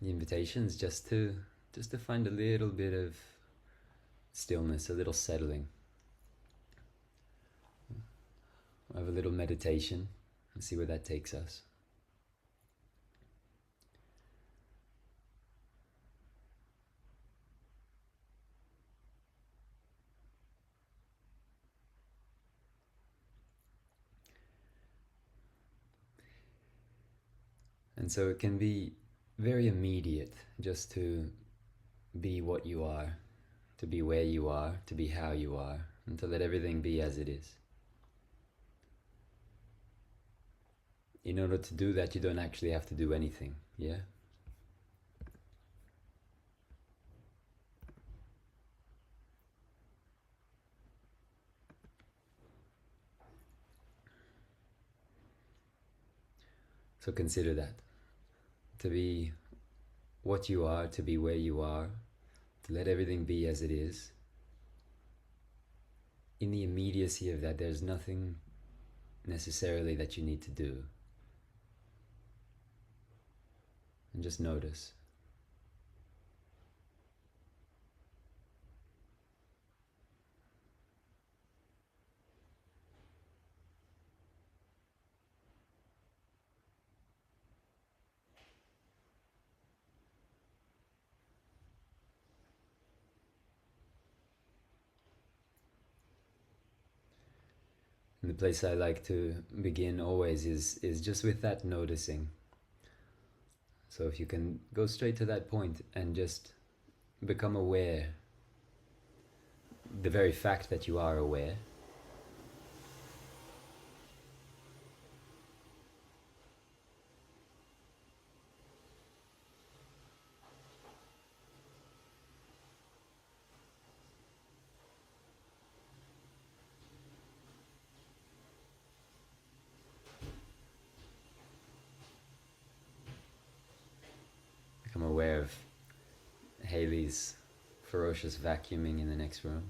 The invitation is just to find a little bit of stillness, a little settling. We'll have a little meditation and see where that takes us. And so it can be very immediate just to be what you are, to be where you are, to be how you are, and to let everything be as it is. In order to do that, you don't actually have to do anything, yeah? So consider that. To be what you are, to be where you are, to let everything be as it is. In the immediacy of that, there's nothing necessarily that you need to do. And just notice. And the place I like to begin always is just with that noticing. So if you can go straight to that point and just become aware, the very fact that you are aware, become aware of Haley's ferocious vacuuming in the next room.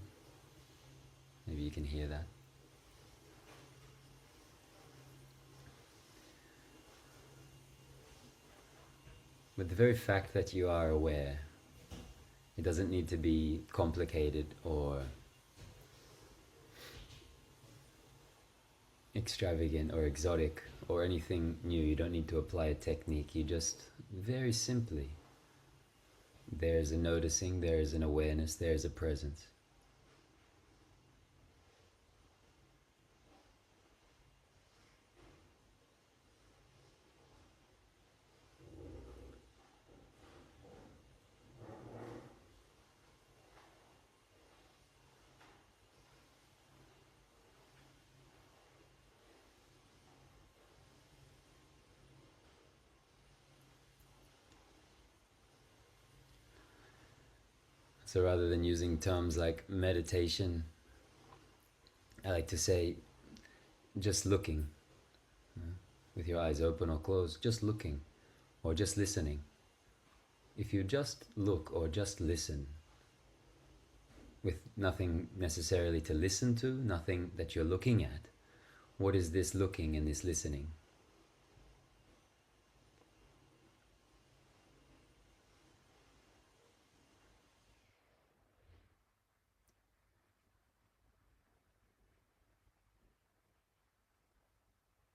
Maybe you can hear that. But the very fact that you are aware, it doesn't need to be complicated or extravagant or exotic or anything new. You don't need to apply a technique. You just, very simply, there's a noticing, there's an awareness, there's a presence. So rather than using terms like meditation, I like to say just looking, with your eyes open or closed, just looking or just listening. If you just look or just listen, with nothing necessarily to listen to, nothing that you're looking at, what is this looking and this listening?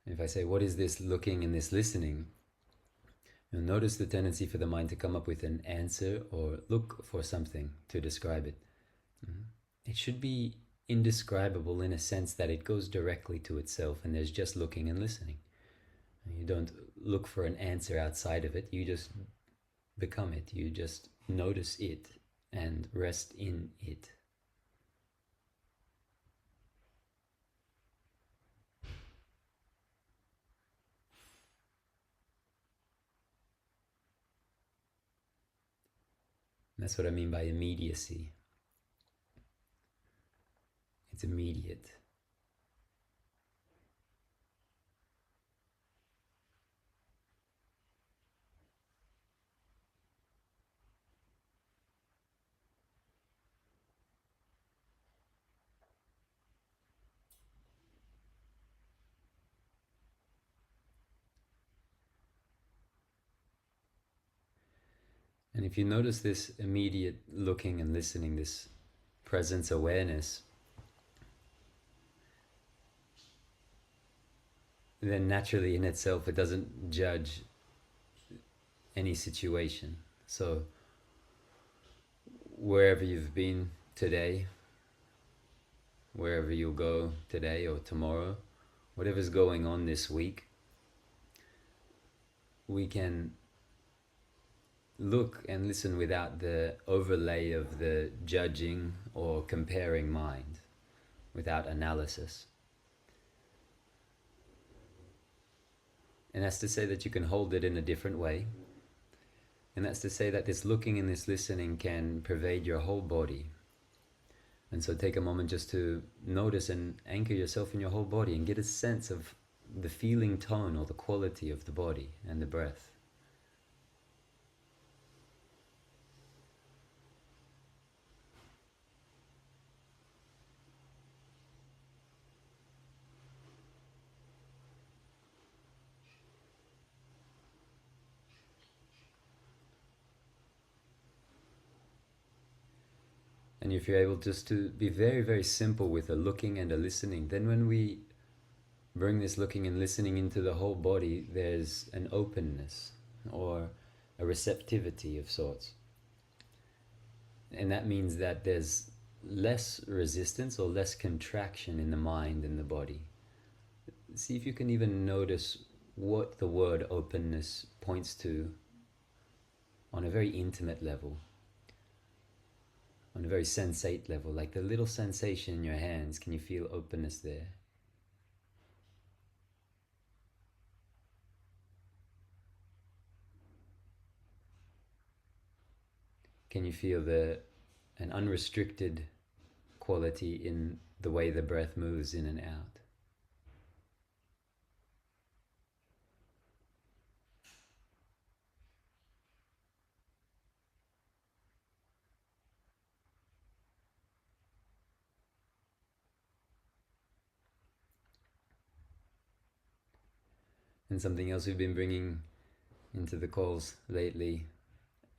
If I say, what is this looking and this listening? You'll notice the tendency for the mind to come up with an answer or look for something to describe it. It should be indescribable in a sense that it goes directly to itself and there's just looking and listening. You don't look for an answer outside of it, you just become it. You just notice it and rest in it. That's what I mean by immediacy. It's immediate. And if you notice this immediate looking and listening, this presence awareness, then naturally in itself it doesn't judge any situation. So wherever you've been today, wherever you'll go today or tomorrow, whatever's going on this week, we can look and listen without the overlay of the judging or comparing mind, without analysis. And that's to say that you can hold it in a different way. And that's to say that this looking and this listening can pervade your whole body. And so take a moment just to notice and anchor yourself in your whole body and get a sense of the feeling tone or the quality of the body and the breath. And if you're able just to be very, very simple with a looking and a listening, then when we bring this looking and listening into the whole body, there's an openness or a receptivity of sorts. And that means that there's less resistance or less contraction in the mind and the body. See if you can even notice what the word openness points to on a very intimate level, on a very sensate level, like the little sensation in your hands. Can you feel openness there? Can you feel an unrestricted quality in the way the breath moves in and out? And something else we've been bringing into the calls lately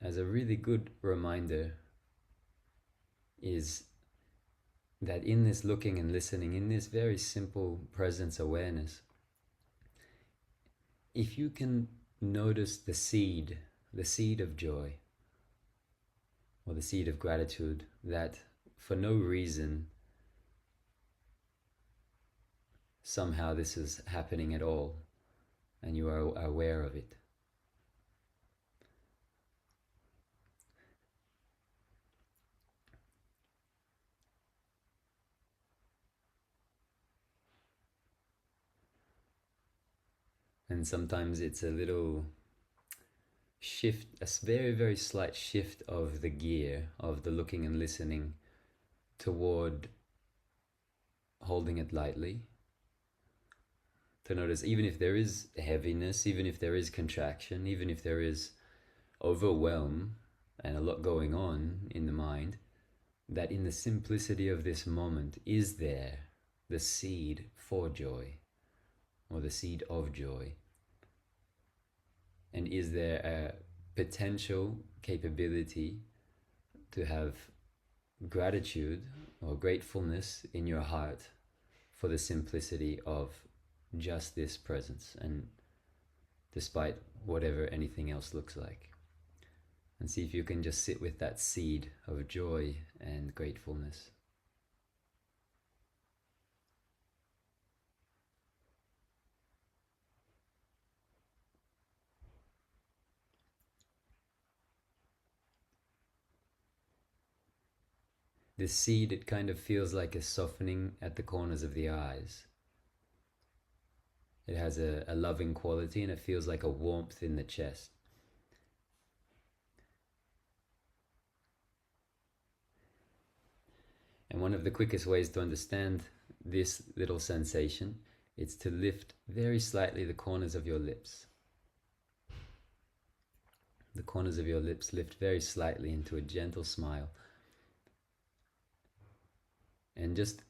as a really good reminder is that in this looking and listening, in this very simple presence awareness, if you can notice the seed of joy or the seed of gratitude that for no reason somehow this is happening at all and you are aware of it. And sometimes it's a little shift, a very, very slight shift of the gear of the looking and listening toward holding it lightly. To notice even if there is heaviness, even if there is contraction, even if there is overwhelm and a lot going on in the mind, that in the simplicity of this moment is there the seed for joy, or the seed of joy. And is there a potential capability to have gratitude or gratefulness in your heart for the simplicity of just this presence, and despite whatever anything else looks like. And see if you can just sit with that seed of joy and gratefulness. This seed, it kind of feels like a softening at the corners of the eyes. It has a loving quality, and it feels like a warmth in the chest. And one of the quickest ways to understand this little sensation is to lift very slightly the corners of your lips. The corners of your lips lift very slightly into a gentle smile. And just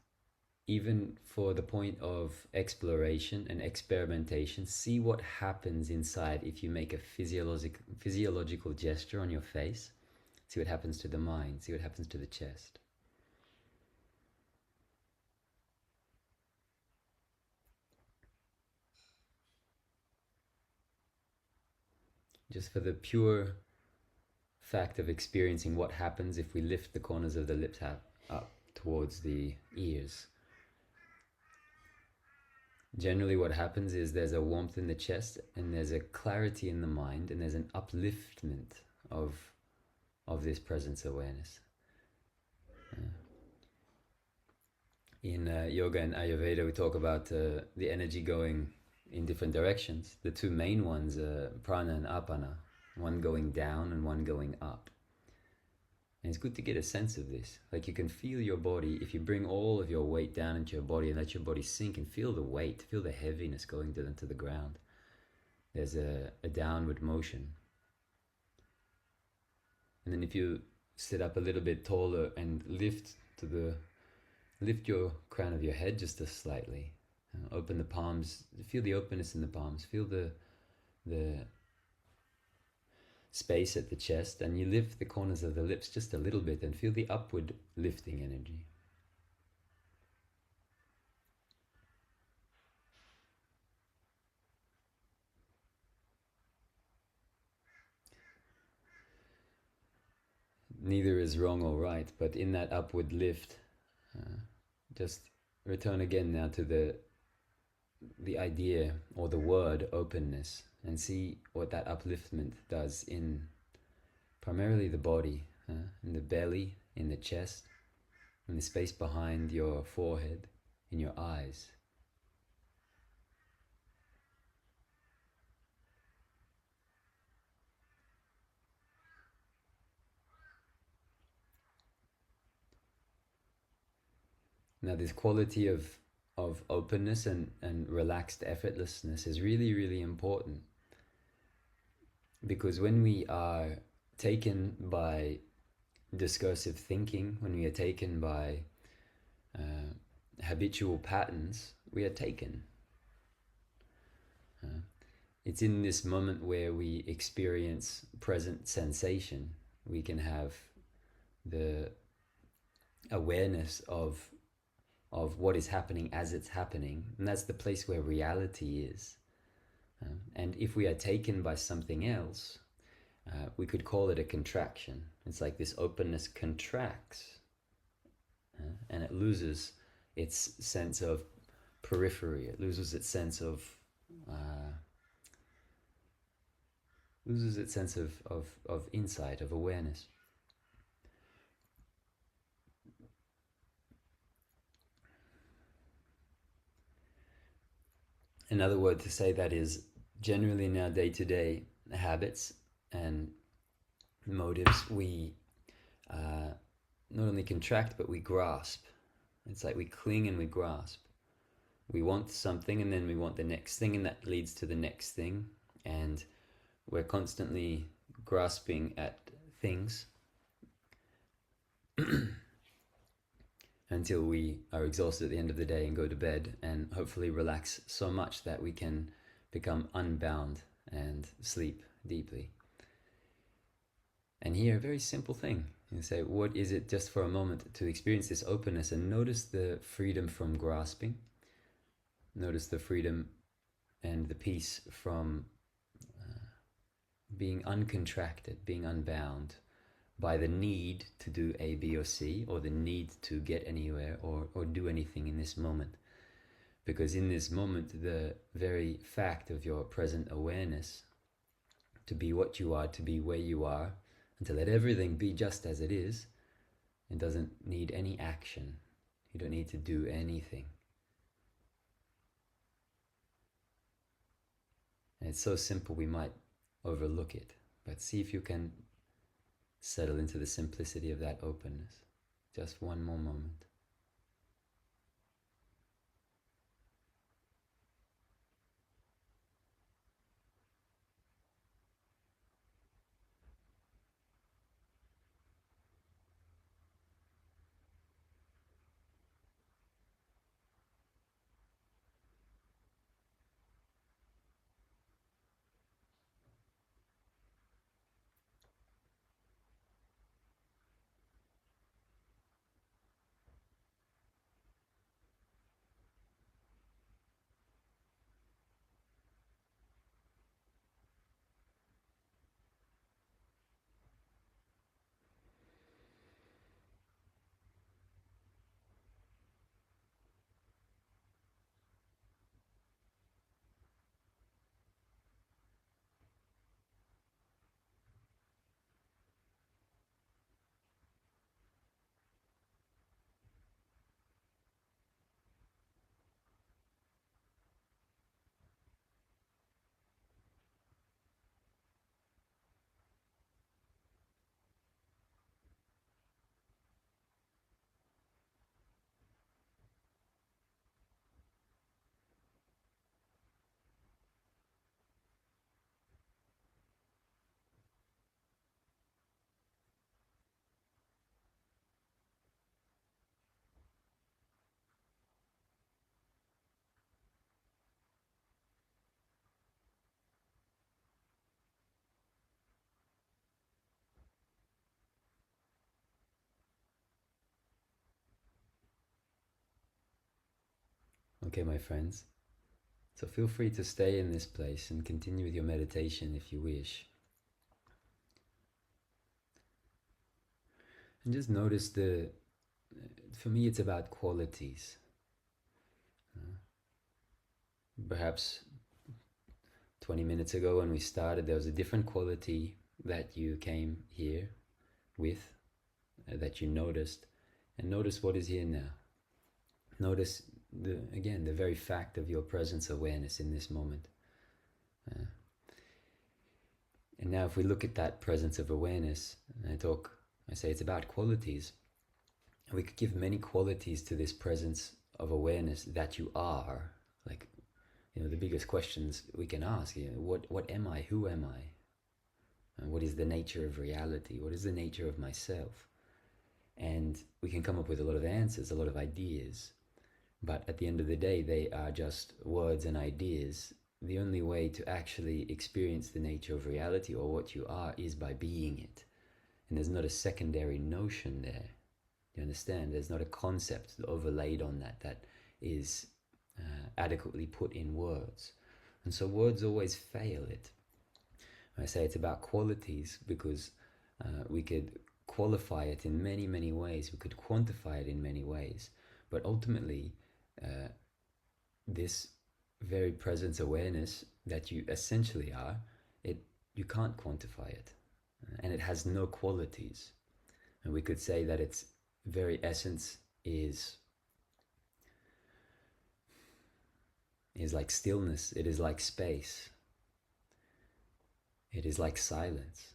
even for the point of exploration and experimentation, see what happens inside if you make a physiological gesture on your face. See what happens to the mind, see what happens to the chest. Just for the pure fact of experiencing what happens if we lift the corners of the lips up towards the ears. Generally what happens is there's a warmth in the chest and there's a clarity in the mind and there's an upliftment of this presence awareness. In yoga and Ayurveda we talk about the energy going in different directions. The two main ones are prana and apana, one going down and one going up. And it's good to get a sense of this. Like you can feel your body, if you bring all of your weight down into your body and let your body sink and feel the weight, feel the heaviness going down to the ground. There's a downward motion. And then if you sit up a little bit taller and lift your crown of your head just slightly. Open the palms, feel the openness in the palms, feel the space at the chest, and you lift the corners of the lips just a little bit and feel the upward lifting energy. Neither is wrong or right, but in that upward lift, just return again now to the idea or the word openness and see what that upliftment does in primarily the body, in the belly, in the chest, in the space behind your forehead, in your eyes. Now this quality of openness and relaxed effortlessness is really, really important, because when we are taken by discursive thinking, when we are taken by habitual patterns, we are taken. It's in this moment where we experience present sensation, we can have the awareness of what is happening as it's happening, and that's the place where reality is. And if we are taken by something else, we could call it a contraction. It's like this openness contracts, and it loses its sense of periphery. It loses its sense of insight, of awareness. Another word to say that is, generally in our day-to-day habits and motives, we not only contract, but we grasp. It's like we cling and we grasp. We want something and then we want the next thing, and that leads to the next thing. And we're constantly grasping at things until we are exhausted at the end of the day and go to bed and hopefully relax so much that we can become unbound and sleep deeply. And here, a very simple thing. You say, what is it just for a moment to experience this openness and notice the freedom from grasping. Notice the freedom and the peace from being uncontracted, being unbound by the need to do A, B, or C, or the need to get anywhere or do anything in this moment. Because in this moment, the very fact of your present awareness, to be what you are, to be where you are, and to let everything be just as it is, it doesn't need any action. You don't need to do anything. And it's so simple we might overlook it, but see if you can settle into the simplicity of that openness. Just one more moment. Okay, my friends. So feel free to stay in this place and continue with your meditation if you wish. And just notice for me it's about qualities. Perhaps 20 minutes ago when we started, there was a different quality that you came here with, that you noticed, and notice what is here now. Notice, the very fact of your presence awareness in this moment. And now if we look at that presence of awareness, I say it's about qualities, and we could give many qualities to this presence of awareness that you are. Like, the biggest questions we can ask, what am I? Who am I? And what is the nature of reality? What is the nature of myself? And we can come up with a lot of answers, a lot of ideas. But at the end of the day, they are just words and ideas. The only way to actually experience the nature of reality or what you are is by being it. And there's not a secondary notion there. You understand? There's not a concept overlaid on that is adequately put in words. And so words always fail it. I say it's about qualities because we could qualify it in many, many ways. We could quantify it in many ways. But ultimately, this very presence awareness that you essentially are, you can't quantify it. And it has no qualities. And we could say that its very essence is like stillness. It is like space. It is like silence.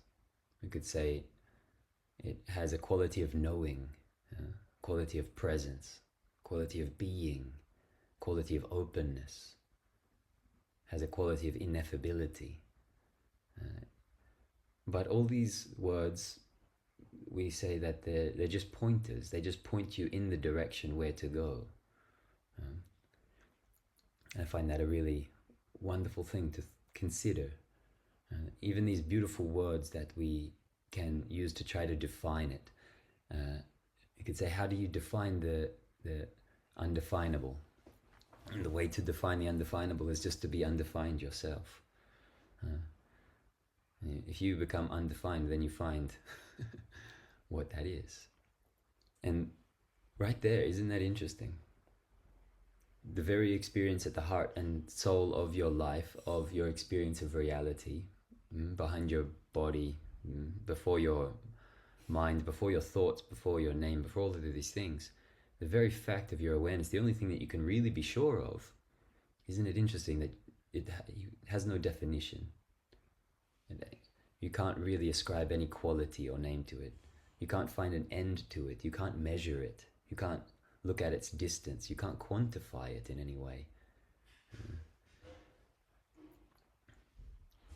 We could say it has a quality of knowing, quality of presence, quality of being, quality of openness, has a quality of ineffability. But all these words, we say that they're just pointers. They just point you in the direction where to go. I find that a really wonderful thing to consider. Even these beautiful words that we can use to try to define it. You could say, how do you define the undefinable? And the way to define the undefinable is just to be undefined yourself. If you become undefined, then you find what that is. And right there, isn't that interesting? The very experience at the heart and soul of your life, of your experience of reality, behind your body, before your mind, before your thoughts, before your name, before all of these things, the very fact of your awareness, the only thing that you can really be sure of, isn't it interesting that it has no definition? You can't really ascribe any quality or name to it. You can't find an end to it. You can't measure it. You can't look at its distance. You can't quantify it in any way.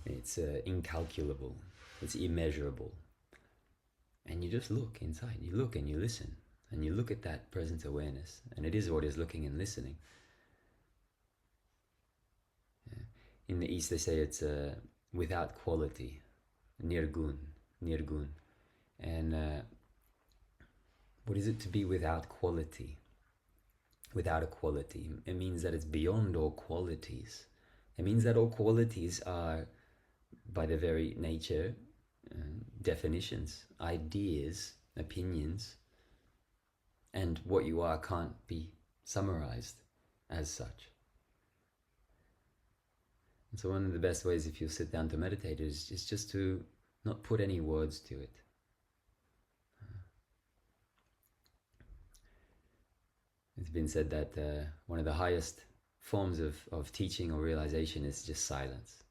It's incalculable. It's immeasurable. And you just look inside. You look and you listen. And you look at that present awareness. And it is what is looking and listening. In the East they say it's without quality. Nirgun. And what is it to be without quality? Without a quality. It means that it's beyond all qualities. It means that all qualities are, by their very nature, definitions, ideas, opinions, and what you are can't be summarized as such. And so one of the best ways, if you sit down to meditate, is just to not put any words to it. It's been said that one of the highest forms of teaching or realization is just silence.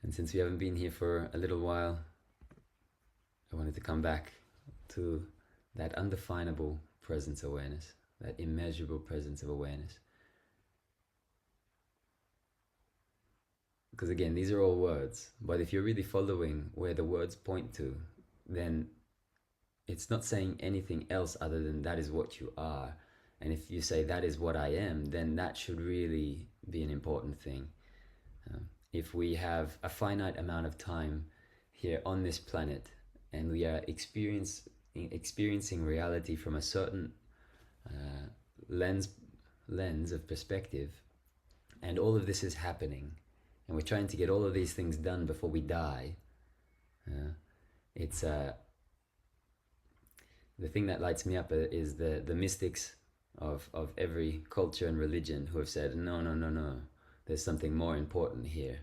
And since we haven't been here for a little while, I wanted to come back to that undefinable presence awareness, that immeasurable presence of awareness. Because again, these are all words, but if you're really following where the words point to, then it's not saying anything else other than that is what you are. And if you say that is what I am, then that should really be an important thing. If we have a finite amount of time here on this planet and we are experiencing reality from a certain uh, lens of perspective, and all of this is happening, and we're trying to get all of these things done before we die. It's the thing that lights me up is the mystics of every culture and religion who have said, no, no, no, no, there's something more important here.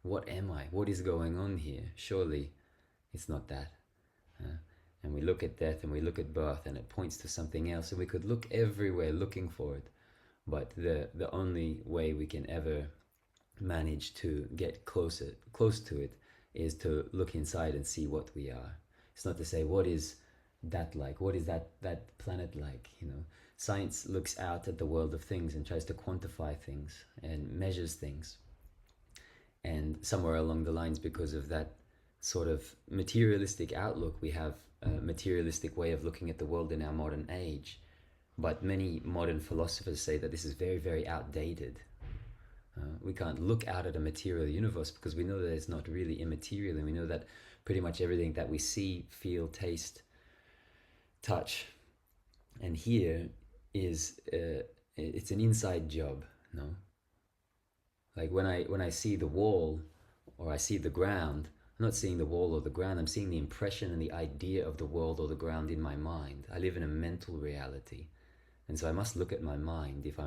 What am I? What is going on here? Surely it's not that. And we look at death and we look at birth, and it points to something else, and we could look everywhere looking for it, but the only way we can ever manage to get close to it is to look inside and see what we are. It's not to say, what is that like? What is that planet like? Science looks out at the world of things and tries to quantify things and measures things. And somewhere along the lines, because of that sort of materialistic outlook, we have a materialistic way of looking at the world in our modern age. But many modern philosophers say that this is very, very outdated. We can't look out at a material universe because we know that it's not really immaterial, and we know that pretty much everything that we see, feel, taste, touch, and hear is it's an inside job. Like when I see the wall or I see the ground, I'm not seeing the wall or the ground. I'm seeing the impression and the idea of the world or the ground in my mind. I live in a mental reality, and so I must look at my mind if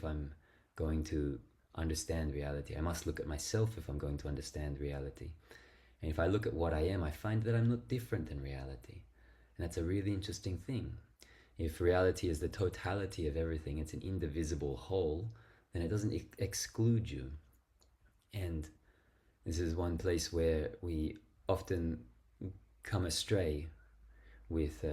I'm going to understand reality. I must look at myself if I'm going to understand reality. And if I look at what I am, I find that I'm not different than reality. And that's a really interesting thing. If reality is the totality of everything, it's an indivisible whole, then it doesn't exclude you. And this is one place where we often come astray with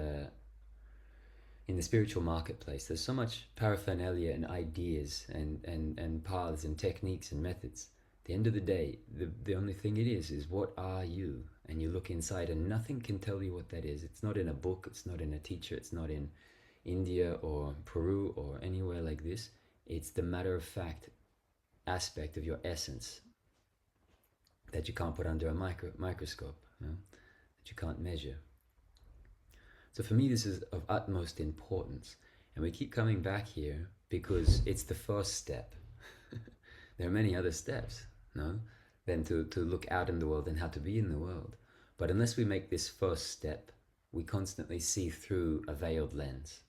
in the spiritual marketplace. There's so much paraphernalia and ideas and paths and techniques and methods. At the end of the day, the only thing it is what are you? And you look inside, and nothing can tell you what that is. It's not in a book, it's not in a teacher, it's not in India or Peru or anywhere like this. It's the matter-of-fact aspect of your essence that you can't put under a microscope, that you can't measure. So for me, this is of utmost importance. And we keep coming back here because it's the first step. There are many other steps, than to look out in the world and how to be in the world. But unless we make this first step, we constantly see through a veiled lens.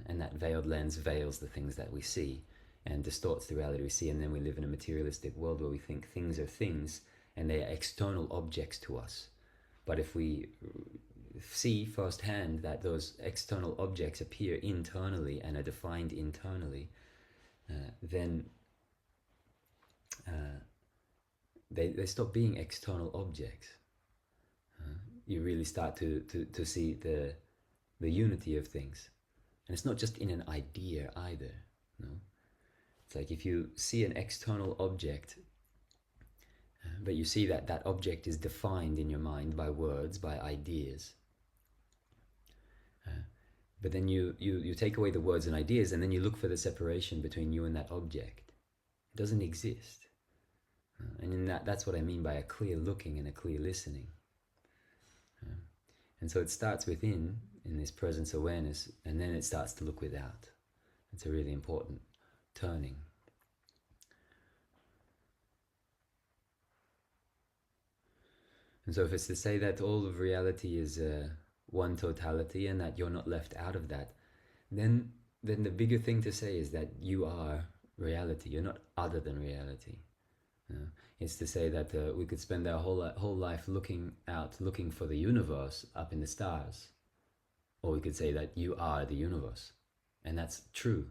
And that veiled lens veils the things that we see and distorts the reality we see. And then we live in a materialistic world where we think things are things and they are external objects to us. But if we see firsthand that those external objects appear internally and are defined internally, then they stop being external objects. You really start to see the unity of things. And it's not just in an idea either. It's like if you see an external object, but you see that object is defined in your mind by words, by ideas. But then you take away the words and ideas, and then you look for the separation between you and that object. It doesn't exist. And in that's what I mean by a clear looking and a clear listening. And so it starts within, in this presence awareness, and then it starts to look without. It's a really important turning. And so if it's to say that all of reality is one totality and that you're not left out of that, then the bigger thing to say is that you are reality. You're not other than reality. It's to say that we could spend our whole life looking for the universe up in the stars. Or we could say that you are the universe. And that's true,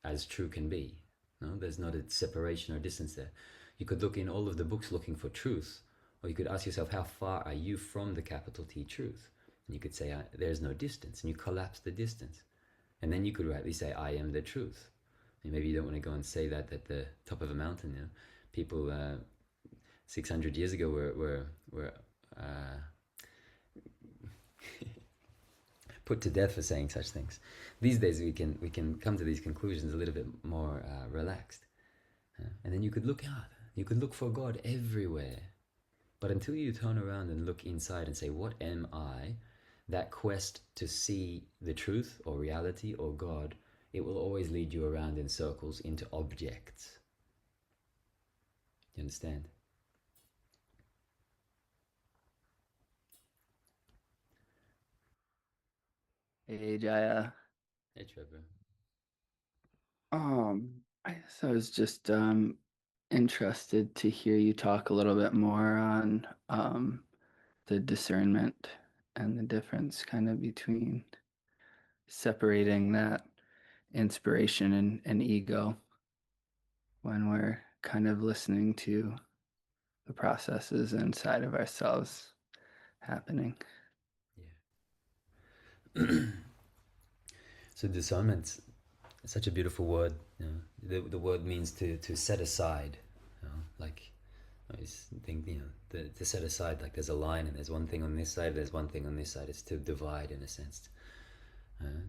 as true can be. There's not a separation or distance there. You could look in all of the books looking for truth, or you could ask yourself, how far are you from the capital T truth? And you could say, there's no distance, and you collapse the distance. And then you could rightly say, I am the truth. And maybe you don't want to go and say that at the top of a mountain. People 600 years ago were put to death for saying such things. These days we can come to these conclusions a little bit more relaxed. And then you could look out. You could look for God everywhere. But until you turn around and look inside and say, what am I? that quest to see the truth or reality or God, it will always lead you around in circles into objects. You understand? Hey Jaya. Hey, Trevor. I was just interested to hear you talk a little bit more on the discernment and the difference kind of between separating that inspiration and ego when we're kind of listening to the processes inside of ourselves happening. Yeah. So discernment, it's such a beautiful word. You know, the word means to set aside. You know, like I always think, to set aside, like there's a line and there's one thing on this side, there's one thing on this side. It's to divide in a sense.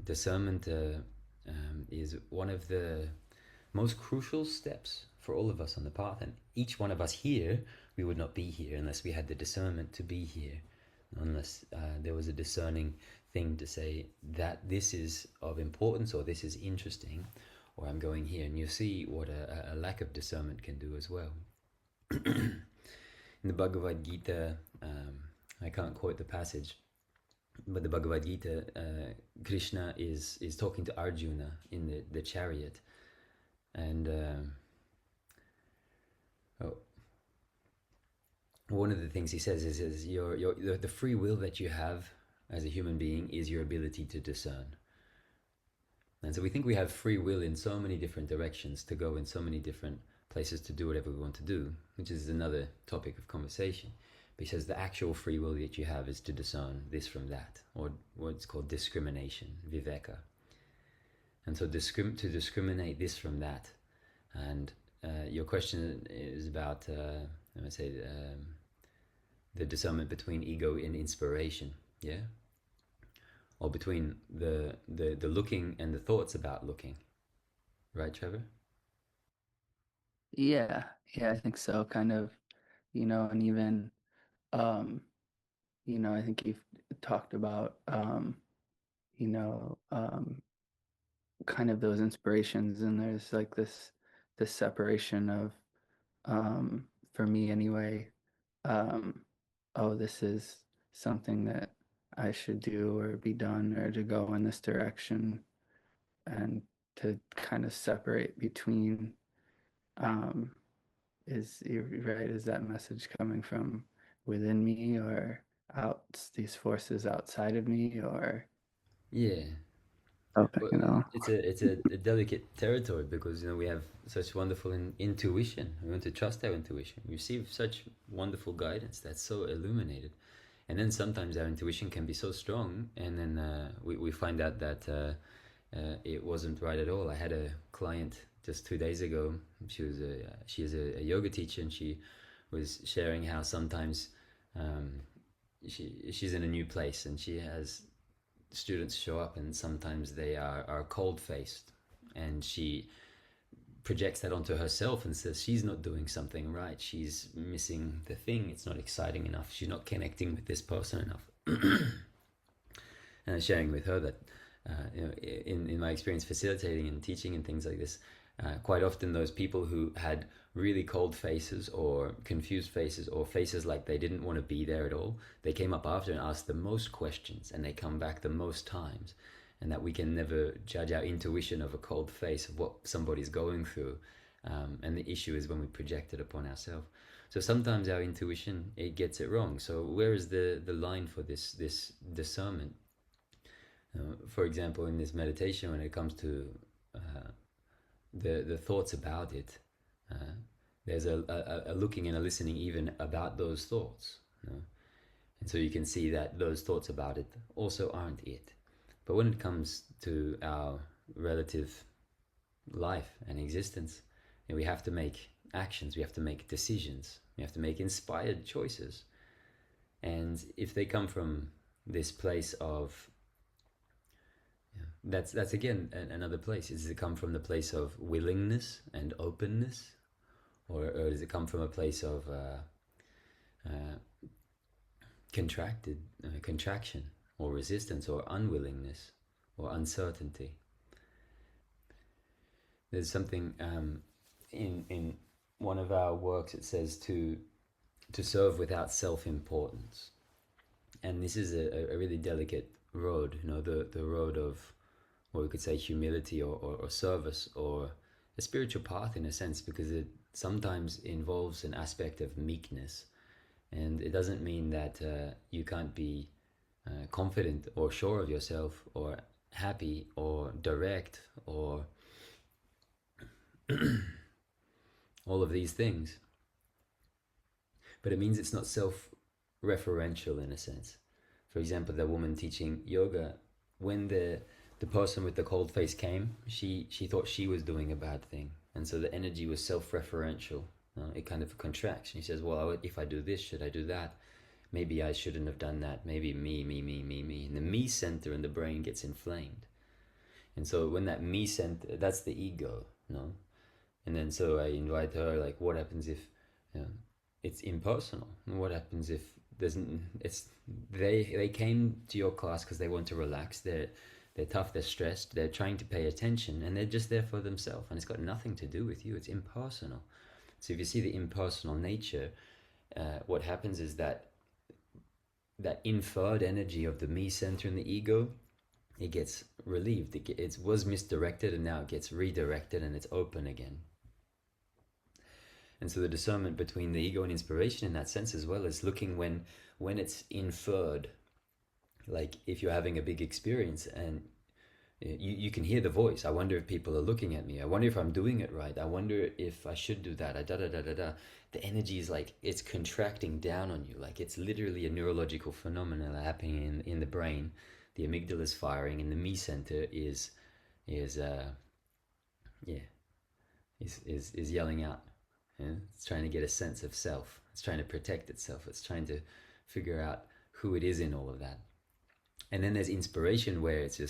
Discernment is one of the most crucial steps for all of us on the path. And each one of us here, we would not be here unless we had the discernment to be here, unless there was a discerning thing to say that this is of importance or this is interesting or I'm going here. And you see what a lack of discernment can do as well. In the Bhagavad Gita, I can't quote the passage, but the Bhagavad Gita, Krishna is talking to Arjuna in the chariot, and oh, one of the things he says is the free will that you have as a human being is your ability to discern. And so we think we have free will in so many different directions to go in so many different places to do whatever we want to do, which is another topic of conversation. But he says the actual free will that you have is to discern this from that, or what's called discrimination, viveka. And so to discriminate this from that. And your question is about, let me say, the discernment between ego and inspiration, yeah? Or between the looking and the thoughts about looking. Right, Trevor? Yeah, yeah, I think so. Kind of, and even um, I think you've talked about you know, kind of those inspirations, and there's like this separation of for me anyway, um oh, this is something that I should do or be done or to go in this direction, and to kind of separate between um is you're right, is that message coming from within me or out these forces outside of me or Yeah. something, Well, it's a delicate territory because we have such wonderful intuition. We want to trust our intuition. We receive such wonderful guidance that's so illuminated, and then sometimes our intuition can be so strong, and then we find out that it wasn't right at all. I had a client just 2 days ago. She is a yoga teacher, and she was sharing how sometimes um, she's in a new place and she has students show up and sometimes they are cold faced, and she projects that onto herself and says she's not doing something right, she's missing the thing, it's not exciting enough, she's not connecting with this person enough. And I'm sharing with her that in my experience facilitating and teaching and things like this, quite often those people who had really cold faces or confused faces or faces like they didn't want to be there at all, they came up after and asked the most questions and they come back the most times. And that we can never judge our intuition of a cold face of what somebody's going through. And the issue is when we project it upon ourselves. So sometimes our intuition, it gets it wrong. So where is the line for this discernment? For example, in this meditation, when it comes to the thoughts about it, uh, there's a looking and a listening even about those thoughts. And so you can see that those thoughts about it also aren't it. But when it comes to our relative life and existence, we have to make actions, we have to make decisions, we have to make inspired choices. And if they come from this place of, that's again another place. Does it come from the place of willingness and openness, or does it come from a place of contraction, or resistance or unwillingness or uncertainty. There's something in one of our works, it says to serve without self-importance. And this is a really delicate road, the road of what we could say humility or service, or a spiritual path in a sense, because it sometimes involves an aspect of meekness. And it doesn't mean that you can't be confident or sure of yourself or happy or direct or all of these things. But it means it's not self-referential in a sense. For example, the woman teaching yoga, when the person with the cold face came, she thought she was doing a bad thing. And so the energy was self-referential. It kind of contracts. And she says, well, if I do this, should I do that? Maybe I shouldn't have done that. Maybe me. And the me center in the brain gets inflamed. And so when that me center, that's the ego, no? And then so I invite her, like, what happens if it's impersonal? What happens if they came to your class because they want to relax, they're tough, they're stressed, they're trying to pay attention, and they're just there for themselves, and it's got nothing to do with you. It's impersonal. So if you see the impersonal nature, what happens is that inferred energy of the me center and the ego, it gets relieved. It was misdirected, and now it gets redirected, and it's open again. And so the discernment between the ego and inspiration in that sense as well is looking when it's inferred. Like if you're having a big experience and you can hear the voice. I wonder if people are looking at me. I wonder if I'm doing it right. I wonder if I should do that. The energy is like, it's contracting down on you. Like it's literally a neurological phenomenon happening in the brain. The amygdala is firing, and the me center is yelling out. Yeah? It's trying to get a sense of self. It's trying to protect itself. It's trying to figure out who it is in all of that. And then there's inspiration, where it's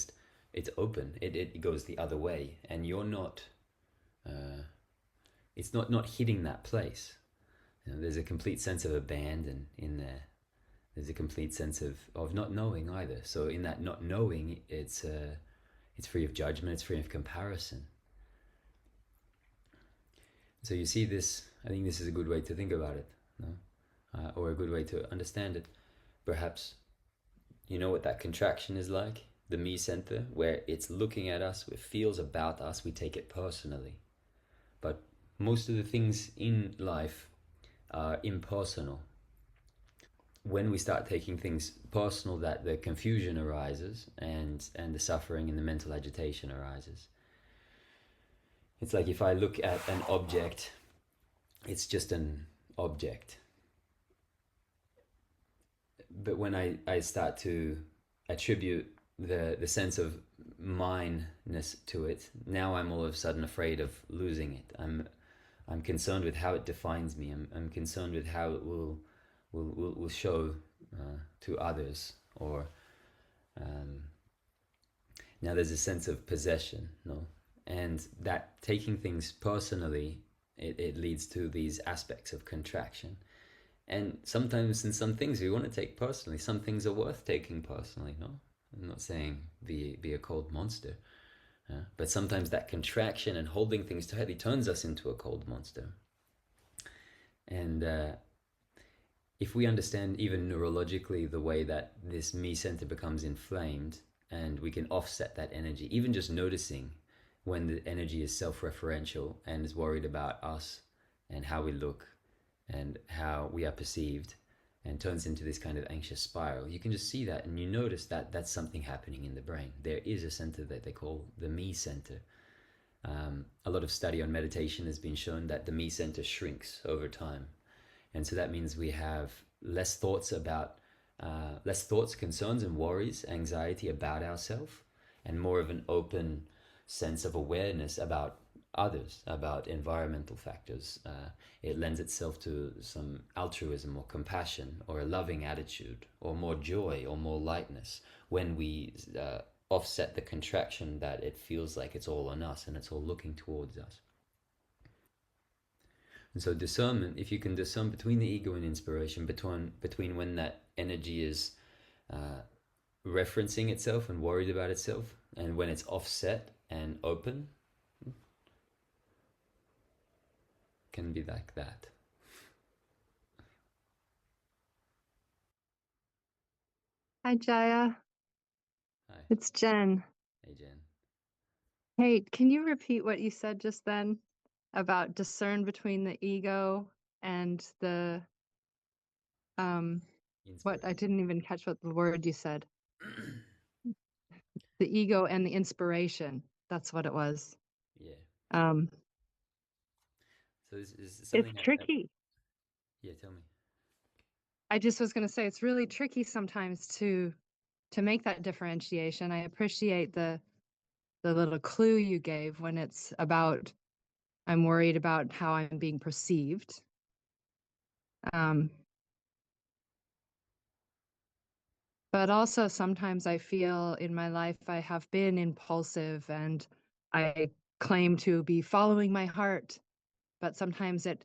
open. It goes the other way, and you're not. It's not hitting that place. There's a complete sense of abandon in there. There's a complete sense of not knowing either. So in that not knowing, it's free of judgment. It's free of comparison. So you see this. I think this is a good way to think about it, no? Or a good way to understand it. Perhaps you know what that contraction is like, the me center, where it's looking at us, it feels about us, we take it personally. But most of the things in life are impersonal. When we start taking things personal, that the confusion arises, and the suffering and the mental agitation arises. It's like if I look at an object, it's just an object. But when I start to attribute the sense of mineness to it, now I'm all of a sudden afraid of losing it. I'm concerned with how it defines me. I'm concerned with how it will show to others. Or now there's a sense of possession, no? And that taking things personally, it leads to these aspects of contraction. And sometimes in some things we want to take personally. Some things are worth taking personally, no? I'm not saying be a cold monster. But sometimes that contraction and holding things tightly turns us into a cold monster. And if we understand even neurologically the way that this me center becomes inflamed, and we can offset that energy, even just noticing when the energy is self-referential and is worried about us and how we look and how we are perceived, and turns into this kind of anxious spiral, you can just see that, and you notice that that's something happening in the brain. There is a center that they call the me center. A lot of study on meditation has been shown that the me center shrinks over time. And so that means we have less thoughts, concerns and worries, anxiety about ourselves, and more of an open sense of awareness about others, about environmental factors. It lends itself to some altruism or compassion or a loving attitude or more joy or more lightness when we offset the contraction that it feels like it's all on us and it's all looking towards us. And so discernment, if you can discern between the ego and inspiration, between when that energy is referencing itself and worried about itself, and when it's offset and open, can be like that. Hi, Jaya. Hi. It's Jen. Hey, Jen. Hey, can you repeat what you said just then about discern between the ego and the um what I Inspiration. didn't even catch what the word you said. The ego and the inspiration. That's what it was. Yeah. Um So this is it's something tricky. yeah, tell me. I just was going to say it's really tricky sometimes to make that differentiation. I appreciate the little clue you gave when it's about I'm worried about how I'm being perceived. Um But also sometimes I feel in my life I have been impulsive and I claim to be following my heart, but sometimes it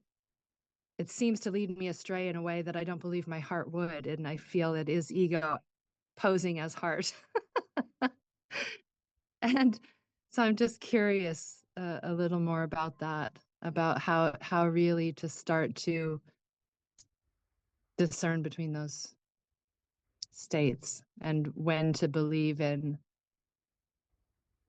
seems to lead me astray in a way that I don't believe my heart would, and I feel it is ego posing as heart. And so I'm just curious a little more about that, about how really to start to discern between those states and when to believe in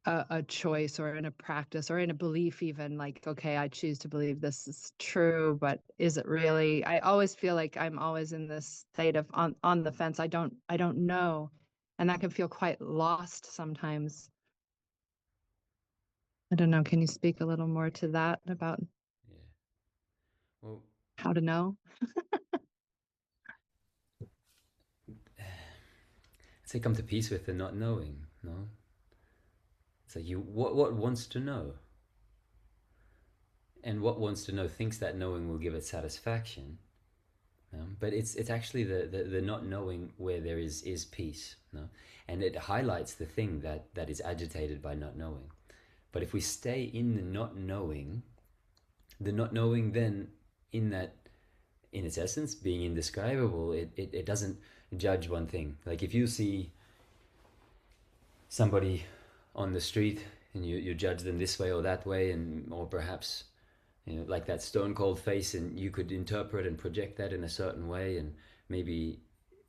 a choice or in a practice or in a belief, even like, okay, I choose to believe this is true, but is it really? I always feel like I'm always in this state of on the fence. I don't know. And that can feel quite lost sometimes. I don't know. Can you speak a little more to that about Yeah. Well, how to know? I'd say come to peace with the not knowing, no? So you what wants to know? And what wants to know thinks that knowing will give it satisfaction. But it's actually the not knowing where there is peace. No? And it highlights the thing that is agitated by not knowing. But if we stay in the not knowing then in that in its essence being indescribable, it doesn't judge one thing. Like if you see somebody on the street and you judge them this way or that way, and or perhaps like that stone cold face, and you could interpret and project that in a certain way, and maybe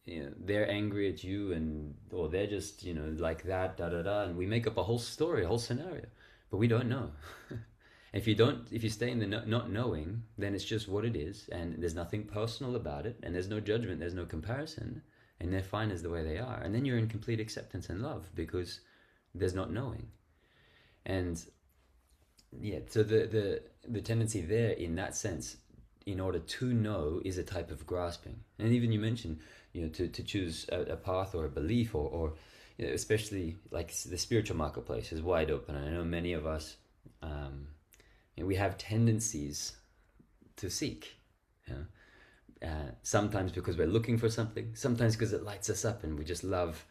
they're angry at you, and or they're just like that, da da da, and we make up a whole story, a whole scenario, but we don't know. If you stay in the not knowing, then it's just what it is, and there's nothing personal about it, and there's no judgment, there's no comparison, and they're fine as the way they are, and then you're in complete acceptance and love because there's not knowing. And yeah, so the tendency there in that sense, in order to know, is a type of grasping. And even you mentioned to choose a path or a belief, or especially like the spiritual marketplace is wide open, and I know many of us we have tendencies to seek, you sometimes because we're looking for something, sometimes because it lights us up and we just love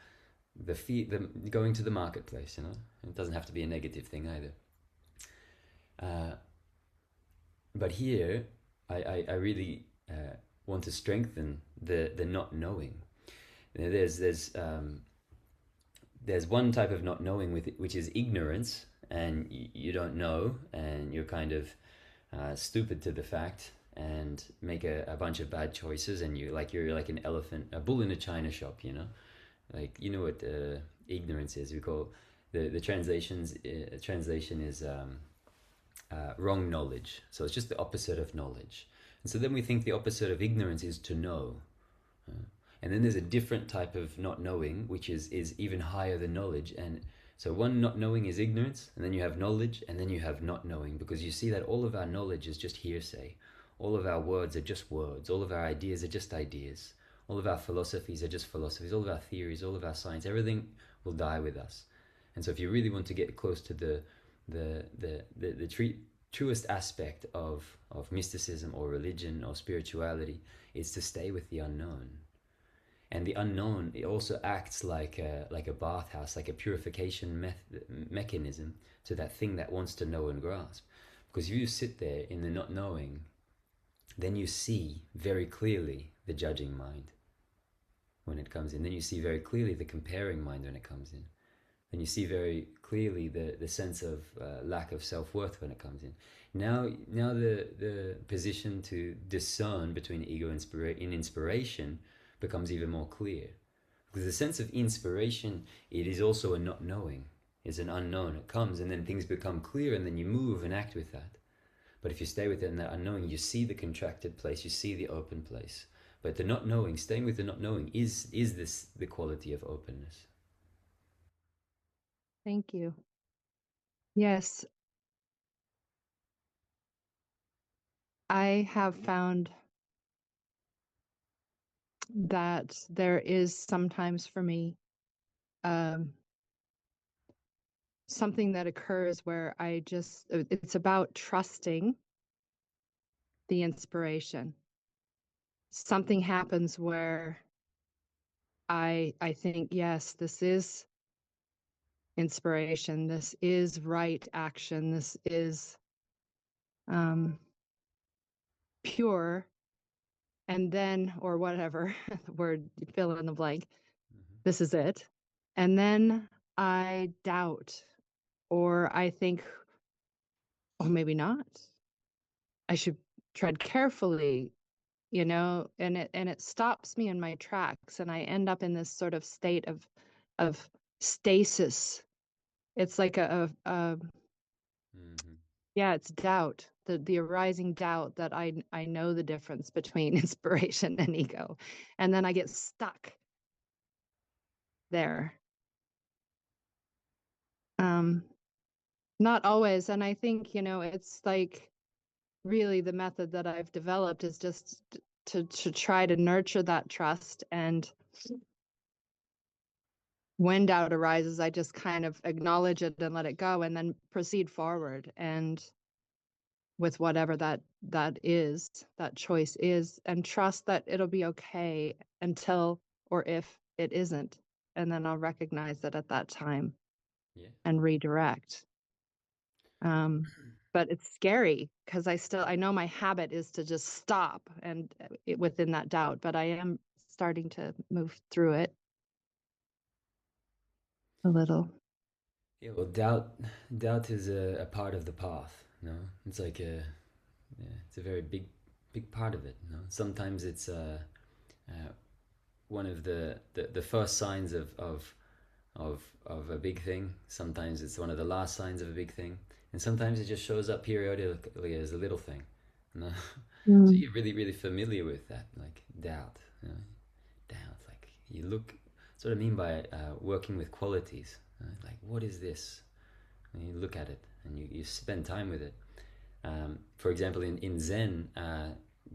the going to the marketplace. It doesn't have to be a negative thing either. But here, I really want to strengthen the not knowing. There's one type of not knowing with it, which is ignorance, and you don't know, and you're kind of stupid to the fact, and make a bunch of bad choices, and you're like an elephant, a bull in a china shop. Like what ignorance is. We call the translation is wrong knowledge. So it's just the opposite of knowledge. And so then we think the opposite of ignorance is to know. And then there's a different type of not knowing, which is even higher than knowledge. And so one not knowing is ignorance, and then you have knowledge, and then you have not knowing, because you see that all of our knowledge is just hearsay. All of our words are just words. All of our ideas are just ideas. All of our philosophies are just philosophies. All of our theories, all of our science, everything will die with us. And so if you really want to get close to the truest aspect of mysticism or religion or spirituality, is to stay with the unknown. And the unknown, it also acts like a bathhouse, like a purification mechanism to that thing that wants to know and grasp. Because if you sit there in the not knowing, then you see very clearly the judging mind. when it comes in. Then you see very clearly the comparing mind when it comes in. Then you see very clearly the sense of lack of self-worth when it comes in. Now the position to discern between ego and inspiration becomes even more clear. Because the sense of inspiration, it is also a not knowing. It's an unknown. It comes and then things become clear and then you move and act with that. But if you stay within that unknowing, you see the contracted place, you see the open place. But the not knowing, staying with the not knowing, is this the quality of openness? Thank you. Yes, I have found that there is sometimes for me um, something that occurs where it's about trusting the inspiration. Something happens where I think, yes, this is inspiration. This is right action. This is pure. And then, or whatever the word, fill in the blank, this is it. And then I doubt, or I think, oh, maybe not. I should tread carefully, and it stops me in my tracks, and I end up in this sort of state of stasis. It's like yeah, it's doubt, the arising doubt that I know the difference between inspiration and ego, and then I get stuck there. Not always, and I think, it's like really the method that I've developed is just to try to nurture that trust, and when doubt arises, I just kind of acknowledge it and let it go, and then proceed forward, and with whatever that choice is, and trust that it'll be okay until or if it isn't, and then I'll recognize it at that time. Yeah. And redirect. But it's scary because I know my habit is to just stop and within that doubt, but I am starting to move through it a little. Yeah, well, doubt is a part of the path. It's like it's a very big part of it. Sometimes it's one of the first signs of a big thing. Sometimes it's one of the last signs of a big thing, and sometimes it just shows up periodically as a little thing. So you're really familiar with that, like doubt. Doubt, like you look. That's what I mean by working with qualities. Like, what is this? And you look at it and you spend time with it. For example, in Zen,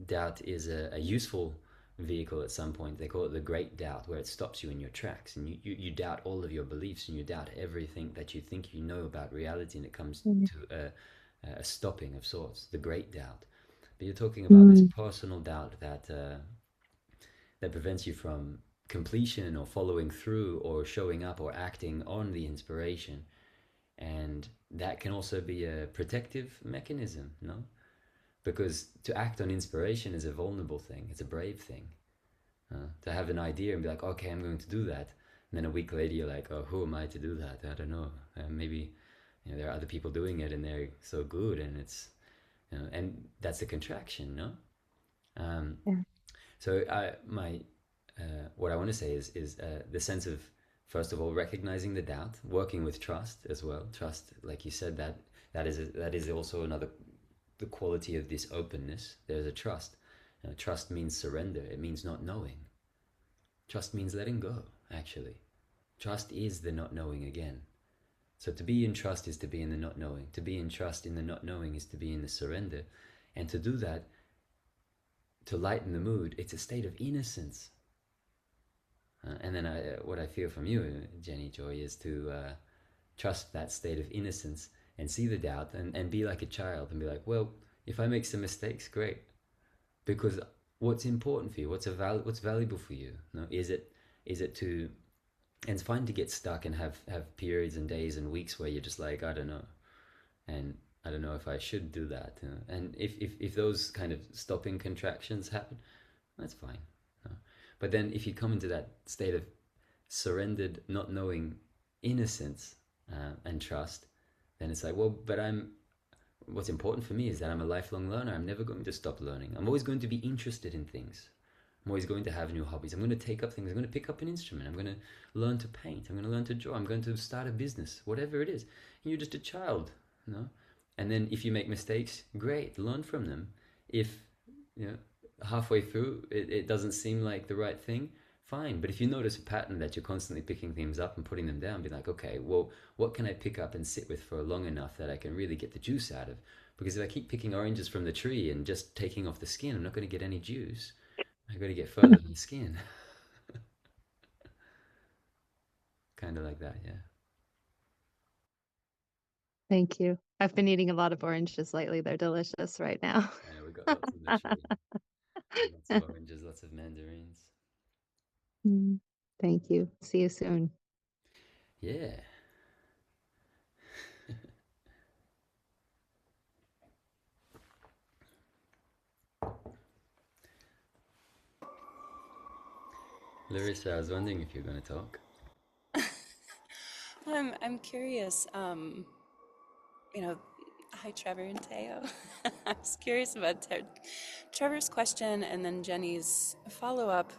doubt is a useful vehicle at some point. They call it the great doubt, where it stops you in your tracks and you doubt all of your beliefs and you doubt everything that you think you know about reality, and it comes to a stopping of sorts, the great doubt. But you're talking about this personal doubt that prevents you from completion or following through or showing up or acting on the inspiration. And that can also be a protective mechanism, no? Because to act on inspiration is a vulnerable thing, it's a brave thing. To have an idea and be like, okay, I'm going to do that. And then a week later, you're like, oh, who am I to do that? I don't know. Maybe there are other people doing it and they're so good, and it's, and that's the contraction, no? Yeah. So what I want to say is the sense of, first of all, recognizing the doubt, working with trust as well. Trust, like you said, that is also another the quality of this openness. There's a trust. Trust means surrender. It means not knowing. Trust means letting go, actually. Trust is the not knowing again. So to be in trust is to be in the not knowing. To be in trust in the not knowing is to be in the surrender. And to do that, to lighten the mood, it's a state of innocence. And then what I feel from you, Jenny Joy, is to trust that state of innocence and see the doubt and be like a child and be like, well, if I make some mistakes, great. Because what's important for you? What's valuable for you? No? Is it to, and it's fine to get stuck and have periods and days and weeks where you're just like, I don't know. And I don't know if I should do that. And if those kind of stopping contractions happen, that's fine. But then if you come into that state of surrendered, not knowing innocence and trust, then it's like, well, but what's important for me is that I'm a lifelong learner. I'm never going to stop learning. I'm always going to be interested in things. I'm always going to have new hobbies. I'm going to take up things. I'm going to pick up an instrument. I'm going to learn to paint. I'm going to learn to draw. I'm going to start a business, whatever it is. And you're just a child, you know? And then if you make mistakes, great, learn from them. If, you know, halfway through it doesn't seem like the right thing, fine. But if you notice a pattern that you're constantly picking things up and putting them down, be like, okay, well, what can I pick up and sit with for long enough that I can really get the juice out of? Because if I keep picking oranges from the tree and just taking off the skin, I'm not going to get any juice. I got to get further than the skin. Kind of like that, yeah. Thank you. I've been eating a lot of oranges lately. They're delicious right now. I know we got lots in the tree. Lots of oranges, lots of mandarins. Mm, thank you. See you soon. Yeah. Larissa, I was wondering if you're going to talk. I'm curious. You know, hi Trevor and Teo. I was curious about Trevor's question and then Jenny's follow up.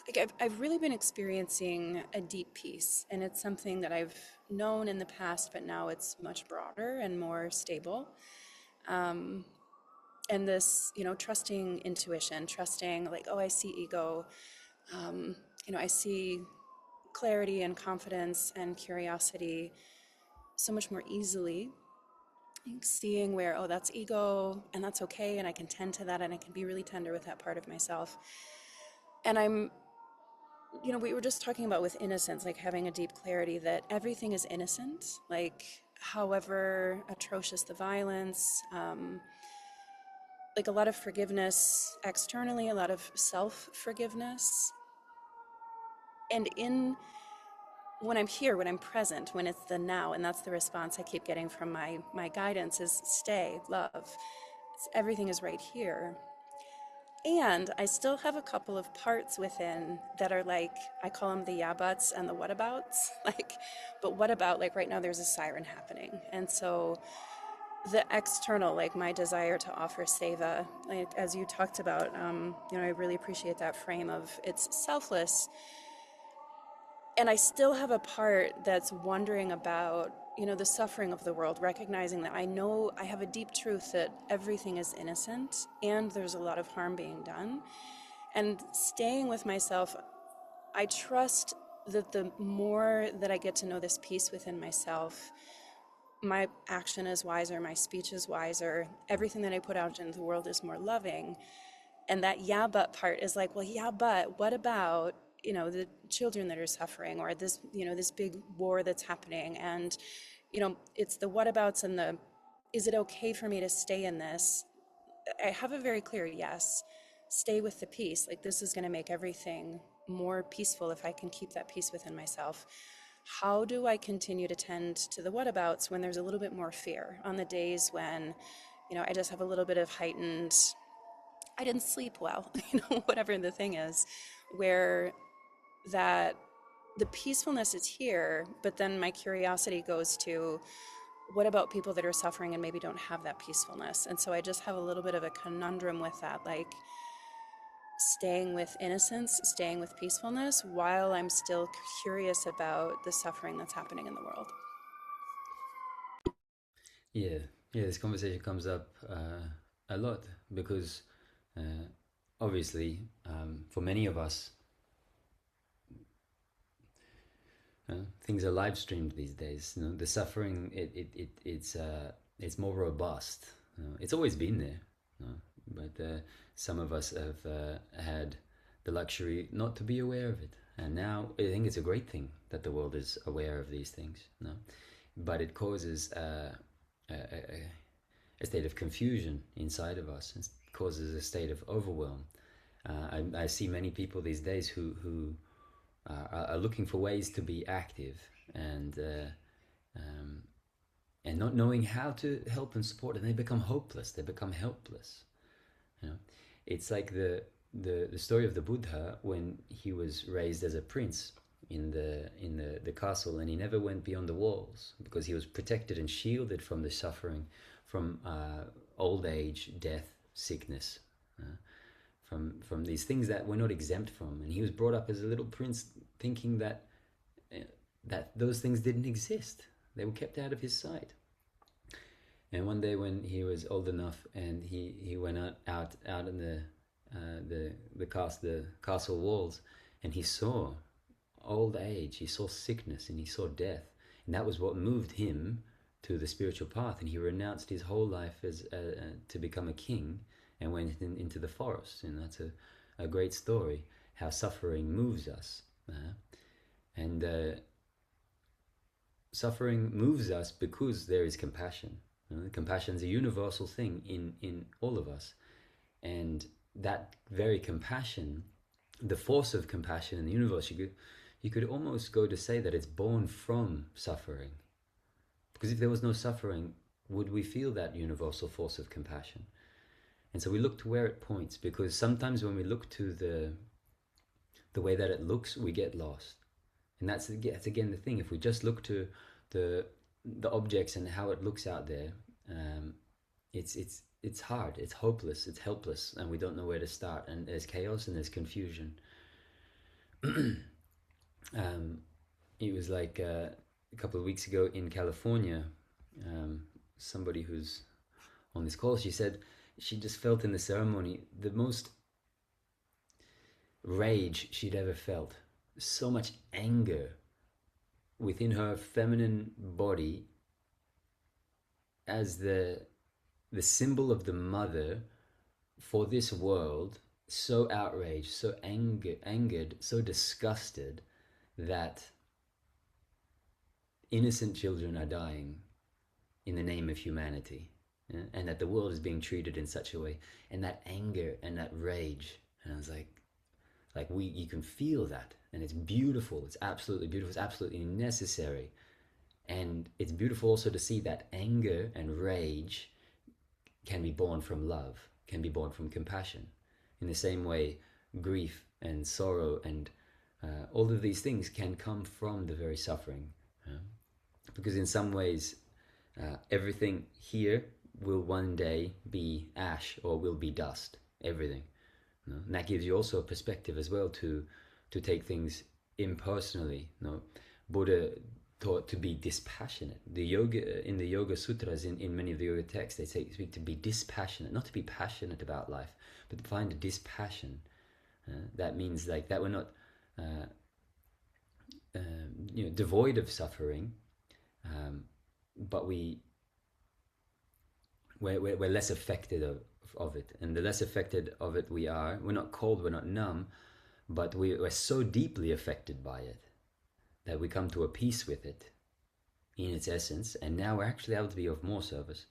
Like I've really been experiencing a deep peace, and it's something that I've known in the past, but now it's much broader and more stable. And this, trusting intuition, trusting like, oh, I see ego. I see clarity and confidence and curiosity so much more easily. Seeing where, oh, that's ego and that's okay, and I can tend to that, and I can be really tender with that part of myself. And we were just talking about with innocence, like having a deep clarity that everything is innocent, like however atrocious the violence, like a lot of forgiveness externally, a lot of self-forgiveness. And when I'm here, when I'm present, when it's the now, and that's the response I keep getting from my guidance is stay, love. Everything is right here. And I still have a couple of parts within that are like, I call them the yeah buts and the what abouts. Like, but what about, like right now there's a siren happening. And so the external, like my desire to offer seva, like as you talked about, I really appreciate that frame of it's selfless. And I still have a part that's wondering about, the suffering of the world, recognizing that I know I have a deep truth that everything is innocent and there's a lot of harm being done. And staying with myself, I trust that the more that I get to know this peace within myself, my action is wiser, my speech is wiser, everything that I put out into the world is more loving. And that yeah but part is like, well, yeah, but what about the children that are suffering, or this this big war that's happening, and it's the what abouts and the is it okay for me to stay in this. I have a very clear yes. Stay with the peace. Like this is going to make everything more peaceful if I can keep that peace within myself. How do I continue to tend to the whatabouts when there's a little bit more fear on the days when I just have a little bit of heightened, I didn't sleep well, whatever the thing is, where that the peacefulness is here, but then my curiosity goes to what about people that are suffering and maybe don't have that peacefulness? And so I just have a little bit of a conundrum with that, like staying with innocence, staying with peacefulness while I'm still curious about the suffering that's happening in the world. Yeah, yeah, this conversation comes up a lot because obviously for many of us, things are live streamed these days. The suffering it's more robust. It's always been there, but some of us have had the luxury not to be aware of it, and now I think it's a great thing that the world is aware of these things. But it causes a state of confusion inside of us. It causes a state of overwhelm. I see many people these days who are looking for ways to be active and not knowing how to help and support, and they become hopeless. They become helpless. It's like the story of the Buddha when he was raised as a prince in the castle, and he never went beyond the walls because he was protected and shielded from the suffering, from old age, death, sickness, from these things that we're not exempt from. And he was brought up as a little prince thinking that those things didn't exist. They were kept out of his sight. And one day when he was old enough and he went out in the castle walls, and he saw old age, he saw sickness, and he saw death, and that was what moved him to the spiritual path. And he renounced his whole life as to become a king, and went into the forest. And that's a great story, how suffering moves us. And suffering moves us because there is compassion. Compassion is a universal thing in all of us. And that very compassion, the force of compassion in the universe, you could almost go to say that it's born from suffering. Because if there was no suffering, would we feel that universal force of compassion? And so we look to where it points, because sometimes when we look to the way that it looks, we get lost. And that's again the thing. If we just look to the objects and how it looks out there, it's hard, it's hopeless, it's helpless, and we don't know where to start. And there's chaos and there's confusion. It was like a couple of weeks ago in California, somebody who's on this call, she said she just felt in the ceremony the most rage she'd ever felt. So much anger within her feminine body as the symbol of the mother for this world, so outraged, so angered, so disgusted that innocent children are dying in the name of humanity, and that the world is being treated in such a way, and that anger and that rage. And I was like you can feel that, and it's beautiful. It's absolutely beautiful. It's absolutely necessary. And it's beautiful also to see that anger and rage can be born from love, can be born from compassion. In the same way, grief and sorrow and all of these things can come from the very suffering. Because in some ways, everything here will one day be ash or will be dust. Everything. And that gives you also a perspective as well to take things impersonally. Buddha taught to be dispassionate. In the Yoga Sutras, in many of the Yoga texts, they speak to be dispassionate, not to be passionate about life, but to find a dispassion. That means like that we're not devoid of suffering, but we're less affected of it. And the less affected of it we're not cold, we're not numb, but we're so deeply affected by it that we come to a peace with it in its essence, and now we're actually able to be of more service.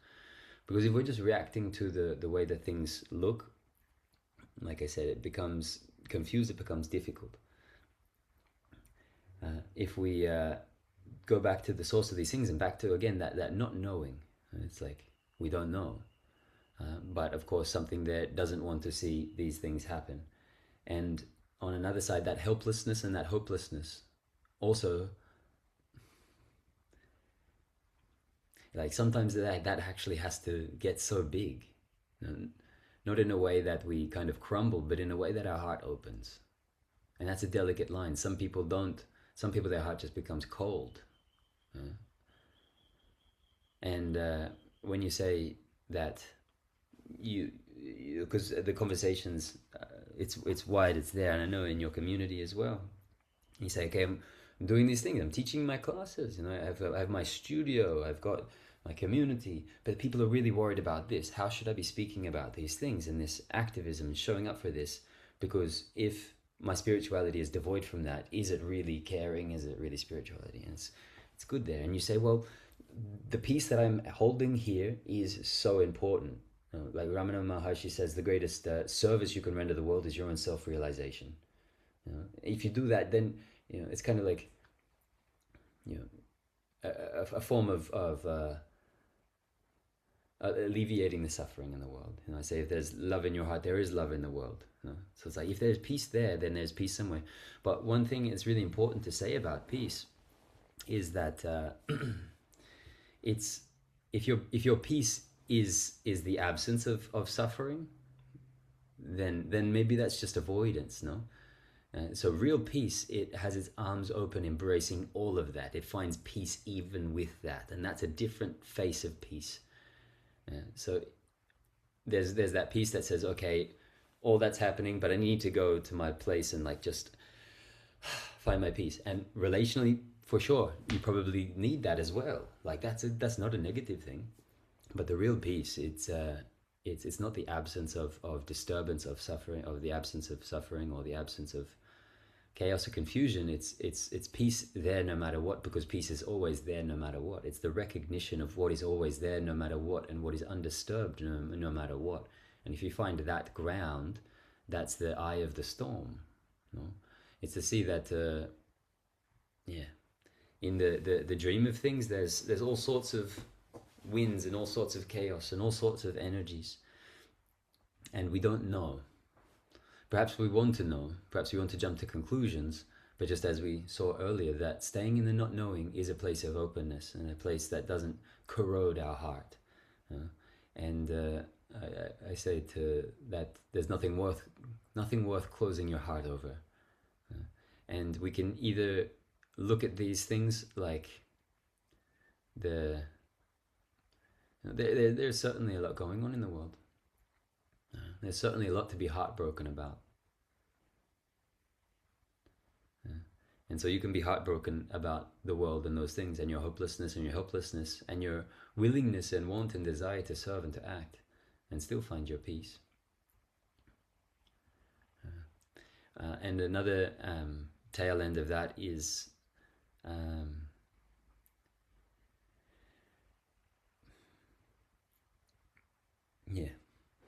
Because if we're just reacting to the way that things look, like I said, it becomes confused, it becomes difficult. If we go back to the source of these things, and back to, again, that not knowing, it's like we don't know. But of course, something there doesn't want to see these things happen. And on another side, that helplessness and that hopelessness also, like sometimes that actually has to get so big, not in a way that we kind of crumble, but in a way that our heart opens. And that's a delicate line. Some people their heart just becomes cold. And when you say that because the conversations, it's wide, it's there, and I know in your community as well. You say, okay, I'm doing these things, I'm teaching my classes, I have my studio, I've got my community, but people are really worried about this. How should I be speaking about these things and this activism and showing up for this? Because if my spirituality is devoid from that, is it really caring? Is it really spirituality? And it's good there. And you say, well, the piece that I'm holding here is so important. Like Ramana Maharshi says, the greatest service you can render the world is your own self-realization. If you do that, then it's kind of like a form of alleviating the suffering in the world. I say if there's love in your heart, there is love in the world. So it's like if there's peace there, then there's peace somewhere. But one thing that's really important to say about peace is that it's if your peace is the absence of suffering, then maybe that's just avoidance, no? So real peace, it has its arms open, embracing all of that. It finds peace even with that, and that's a different face of peace. So there's that peace that says, okay, all that's happening, but I need to go to my place and like just find my peace. And relationally, for sure, you probably need that as well. Like that's not a negative thing, but the real peace, it's not the absence of disturbance, of suffering, of the absence of suffering, or the absence of chaos or confusion. It's peace there no matter what, because peace is always there no matter what. It's the recognition of what is always there no matter what, and what is undisturbed no matter what. And if you find that ground, that's the eye of the storm. It's to see that in the dream of things, there's all sorts of winds and all sorts of chaos and all sorts of energies, and we don't know. Perhaps we want to know, perhaps we want to jump to conclusions, but just as we saw earlier, that staying in the not knowing is a place of openness, and a place that doesn't corrode our heart. And I say to that, there's nothing worth closing your heart over. And we can either look at these things like there's certainly a lot going on in the world. There's certainly a lot to be heartbroken about. And so you can be heartbroken about the world and those things, and your hopelessness and your helplessness, and your willingness and want and desire to serve and to act, and still find your peace. And another tail end of that is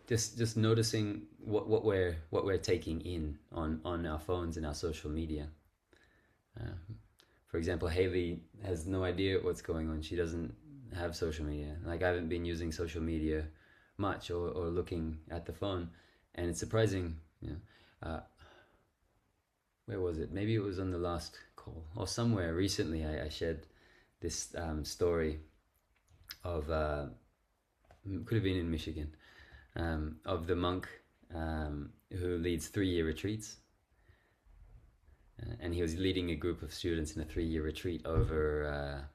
just noticing what we're taking in on our phones and our social media. For example, Haley has no idea what's going on. She doesn't have social media. Like, I haven't been using social media much, or looking at the phone, and it's surprising. Where was it? Maybe it was on the last call or somewhere recently. I shared this story of could have been in Michigan, of the monk who leads 3-year retreats. And he was leading a group of students in a 3-year retreat over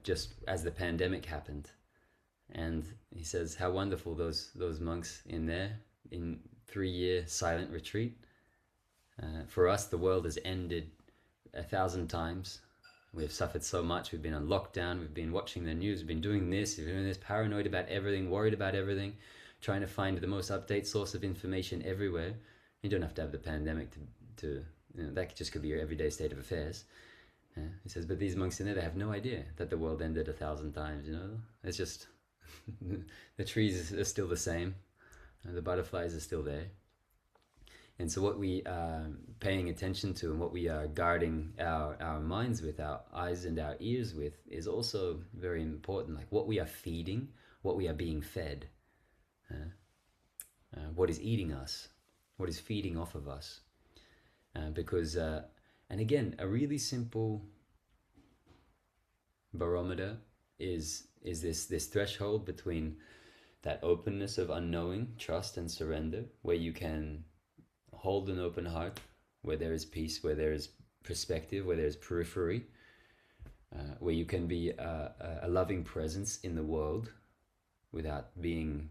just as the pandemic happened. And he says how wonderful those monks in 3-year silent retreat. For us, the world has ended 1,000 times. We've suffered so much. We've been on lockdown. We've been watching the news. We've been doing this. We've been doing this, paranoid about everything, worried about everything, trying to find the most update source of information everywhere. You don't have to have the pandemic to that just could be your everyday state of affairs. He says, but these monks in there, they have no idea that the world ended 1,000 times. It's just the trees are still the same, the butterflies are still there. And so what we are paying attention to, and what we are guarding our minds with, our eyes and our ears with, is also very important. Like what we are feeding, what we are being fed, what is eating us, what is feeding off of us. Because, and again, a really simple barometer is this threshold between that openness of unknowing, trust and surrender, where you can hold an open heart, where there is peace, where there is perspective, where there is periphery, where you can be a loving presence in the world without being,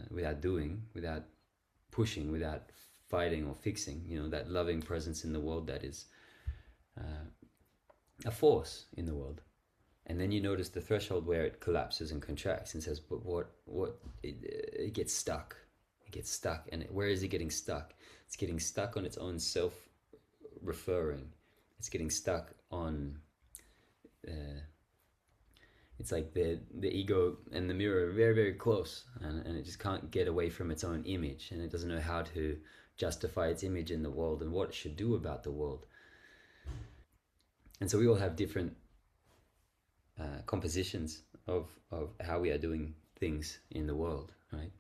without doing, without pushing, without fighting or fixing, that loving presence in the world that is a force in the world. And then you notice the threshold where it collapses and contracts and says, but it gets stuck. It gets stuck. And where is it getting stuck? It's getting stuck on its own self-referring. It's getting stuck on, it's like the ego and the mirror are very, very close, and it just can't get away from its own image, and it doesn't know how to justify its image in the world and what it should do about the world. And so we all have different compositions of how we are doing things in the world, right?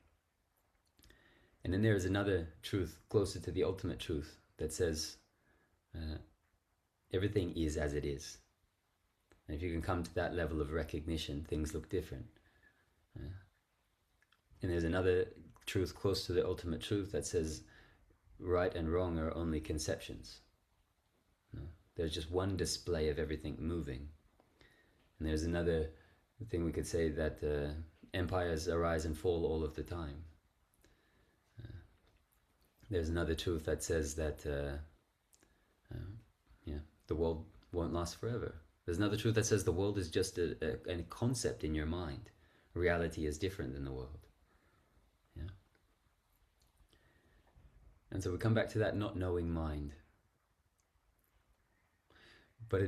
And then there is another truth closer to the ultimate truth that says everything is as it is. And if you can come to that level of recognition, things look different. And there's another truth close to the ultimate truth that says right and wrong are only conceptions. There's just one display of everything moving. And there's another thing we could say, that empires arise and fall all of the time. There's another truth that says that the world won't last forever. There's another truth that says the world is just a concept in your mind. Reality is different than the world. Yeah. And so we come back to that not knowing mind. But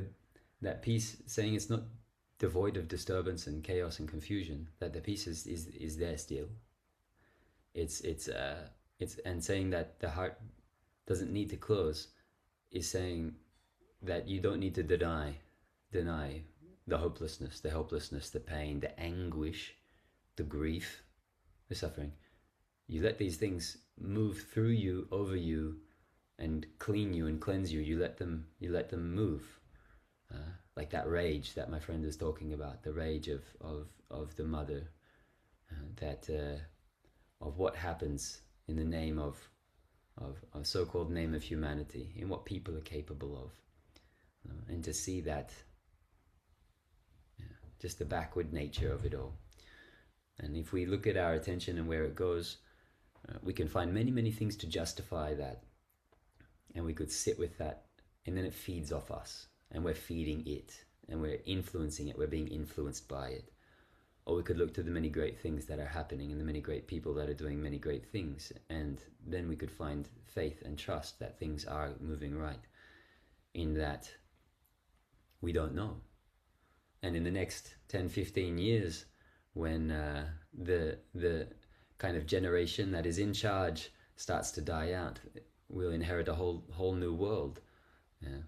that peace, saying it's not devoid of disturbance and chaos and confusion, that the peace is there still. It's and saying that the heart doesn't need to close is saying that you don't need to deny the hopelessness, the helplessness, the pain, the anguish, the grief, the suffering. You let these things move through you, over you, and clean you and cleanse you. You let them move. Like that rage that my friend is talking about, the rage of the mother, of what happens in the name of a so-called name of humanity, in what people are capable of, and to see that, just the backward nature of it all. And if we look at our attention and where it goes, we can find many things to justify that, and we could sit with that, and then it feeds off us. And we're feeding it, and we're influencing it, we're being influenced by it. Or we could look to the many great things that are happening and the many great people that are doing many great things, and then we could find faith and trust that things are moving right, in that we don't know. And in the next 10-15 years, when the kind of generation that is in charge starts to die out, we'll inherit a whole new world. Yeah.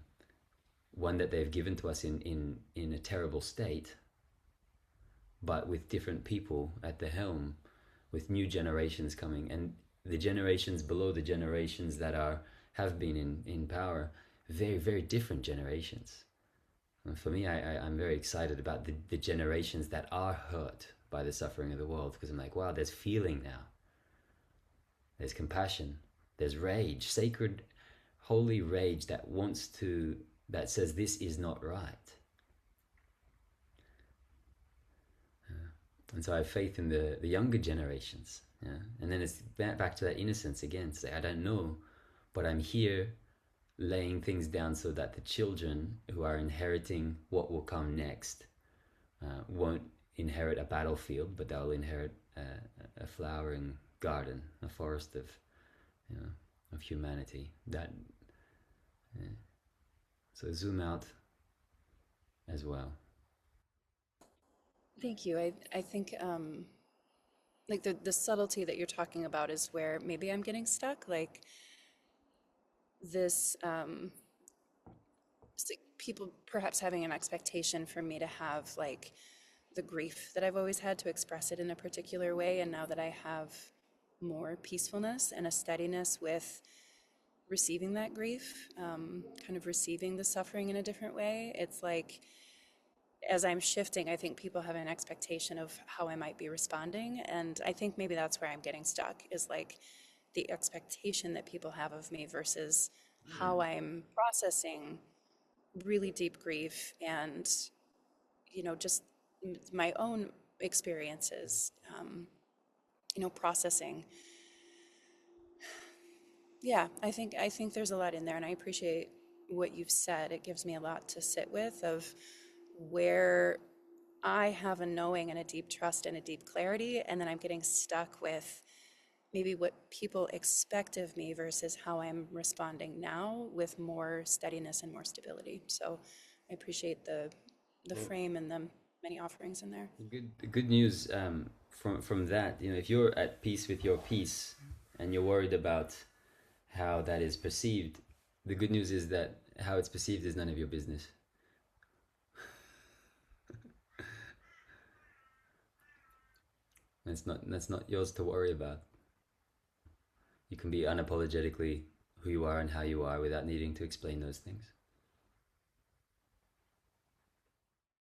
One that they've given to us in a terrible state, but with different people at the helm, with new generations coming, and the generations below the generations that have been in power, very different generations. And for me, I'm very excited about the generations that are hurt by the suffering of the world, because I'm like, wow, there's feeling now. There's compassion. There's rage, sacred, holy rage that says this is not right. And so I have faith in the younger generations. Yeah? And then it's back to that innocence again, to say, I don't know, but I'm here laying things down so that the children who are inheriting what will come next won't inherit a battlefield, but they'll inherit a flowering garden, a forest of humanity. So zoom out as well. Thank you. I think like the subtlety that you're talking about is where maybe I'm getting stuck. Like this, it's like people perhaps having an expectation for me to have like the grief that I've always had, to express it in a particular way. And now that I have more peacefulness and a steadiness with receiving that grief, kind of receiving the suffering in a different way, it's like, as I'm shifting, I think people have an expectation of how I might be responding. And I think maybe that's where I'm getting stuck, is like the expectation that people have of me versus how I'm processing really deep grief and, just my own experiences, processing. Yeah, I think there's a lot in there, and I appreciate what you've said. It gives me a lot to sit with, of where I have a knowing and a deep trust and a deep clarity, and then I'm getting stuck with maybe what people expect of me versus how I'm responding now with more steadiness and more stability. So I appreciate the frame and the many offerings in there. The good news from that, if you're at peace with your peace and you're worried about how that is perceived, the good news is that how it's perceived is none of your business. That's not yours to worry about. You can be unapologetically who you are and how you are without needing to explain those things.